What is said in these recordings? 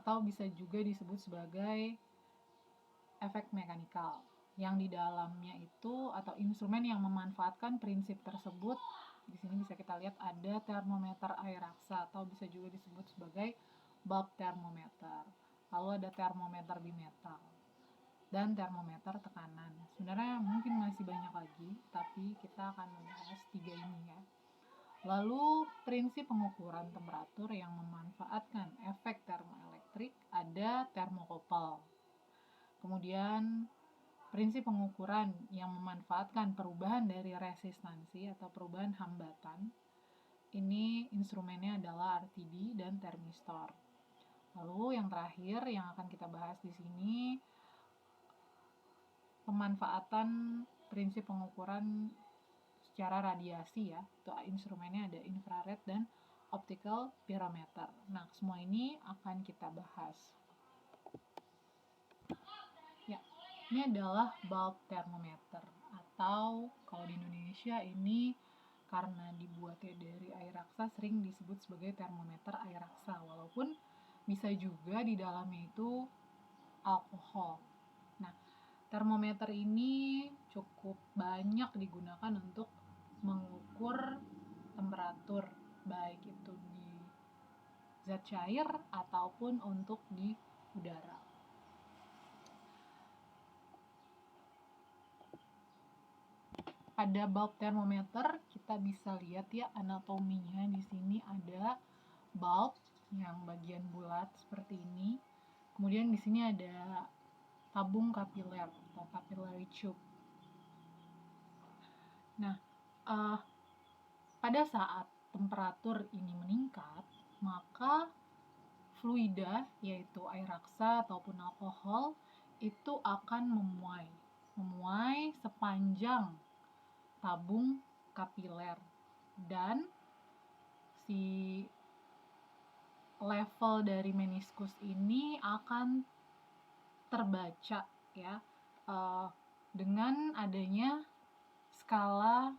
atau bisa juga disebut sebagai efek mekanikal, yang di dalamnya itu atau instrumen yang memanfaatkan prinsip tersebut. Di sini bisa kita lihat ada termometer air raksa atau bisa juga disebut sebagai bulb thermometer. Lalu ada termometer bimetal dan termometer tekanan. Sebenarnya mungkin masih banyak lagi, tapi kita akan membahas 3 ini ya. Lalu prinsip pengukuran temperatur yang memanfaatkan efek termoelektrik ada termokopel. Kemudian prinsip pengukuran yang memanfaatkan perubahan dari resistansi atau perubahan hambatan, ini instrumennya adalah RTD dan termistor. Lalu yang terakhir yang akan kita bahas di sini, pemanfaatan prinsip pengukuran secara radiasi ya. Itu instrumennya ada infrared dan optical pyrometer. Nah, semua ini akan kita bahas. Ya, ini adalah bulb thermometer atau kalau di Indonesia ini karena dibuatnya dari air raksa sering disebut sebagai termometer air raksa, walaupun bisa juga di dalamnya itu alkohol. Nah, termometer ini cukup banyak digunakan untuk mengukur temperatur, baik itu di zat cair ataupun untuk di udara. Pada bulb thermometer kita bisa lihat ya anatominya. Di sini ada bulb yang bagian bulat seperti ini. Kemudian di sini ada tabung kapiler atau capillary tube. Nah, pada saat temperatur ini meningkat, maka fluida, yaitu air raksa ataupun alkohol, itu akan memuai sepanjang tabung kapiler, dan si level dari meniskus ini akan terbaca ya dengan adanya skala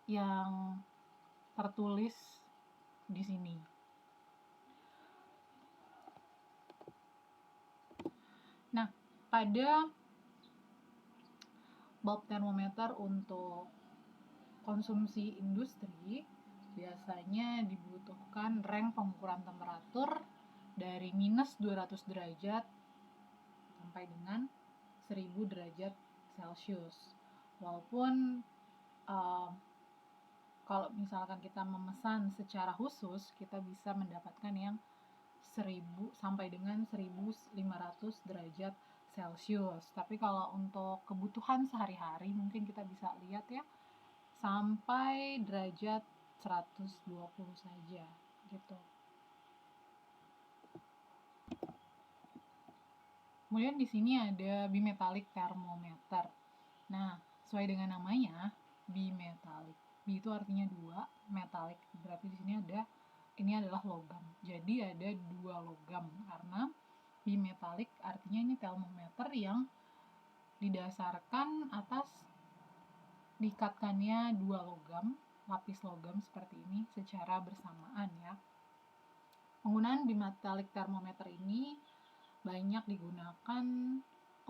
yang tertulis di sini. Nah, pada bulb thermometer untuk konsumsi industri biasanya dibutuhkan range pengukuran temperatur dari minus 200 derajat sampai dengan 1000 derajat Celcius. Walaupun kalau misalkan kita memesan secara khusus, kita bisa mendapatkan yang 1000 sampai dengan 1500 derajat Celcius. Tapi kalau untuk kebutuhan sehari-hari mungkin kita bisa lihat ya sampai derajat 120 saja gitu. Kemudian di sini ada bimetallic thermometer. Nah, sesuai dengan namanya, bimetallic. Bi itu artinya 2, metallic berarti di sini ini adalah logam. Jadi ada 2 logam karena bimetallic artinya ini termometer yang didasarkan atas diikatkannya 2 logam, lapis logam seperti ini secara bersamaan ya. Penggunaan bimetallic thermometer ini banyak digunakan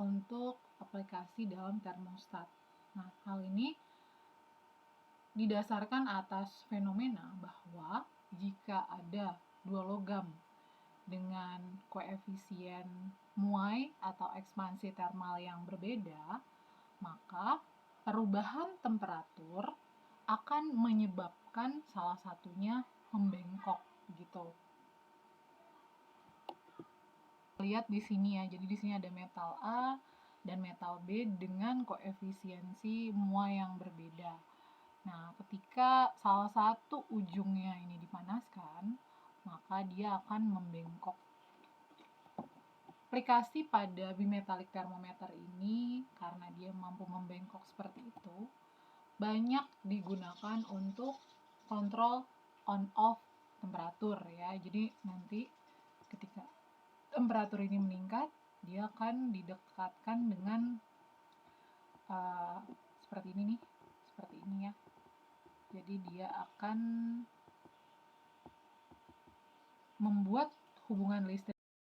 untuk aplikasi dalam termostat. Nah, hal ini didasarkan atas fenomena bahwa jika ada 2 logam dengan koefisien muai atau ekspansi termal yang berbeda, maka perubahan temperatur akan menyebabkan salah satunya membengkok gitu. Lihat di sini ya, jadi di sini ada metal A dan metal B dengan koefisiensi muai yang berbeda. Nah, ketika salah satu ujungnya ini dipanaskan, maka dia akan membengkok. Aplikasi pada bimetallic thermometer ini, karena dia mampu membengkok seperti itu, banyak digunakan untuk kontrol on-off temperatur ya. Jadi nanti ketika temperatur ini meningkat, dia akan didekatkan dengan seperti ini nih, seperti ini ya. Jadi dia akan membuat hubungan listrik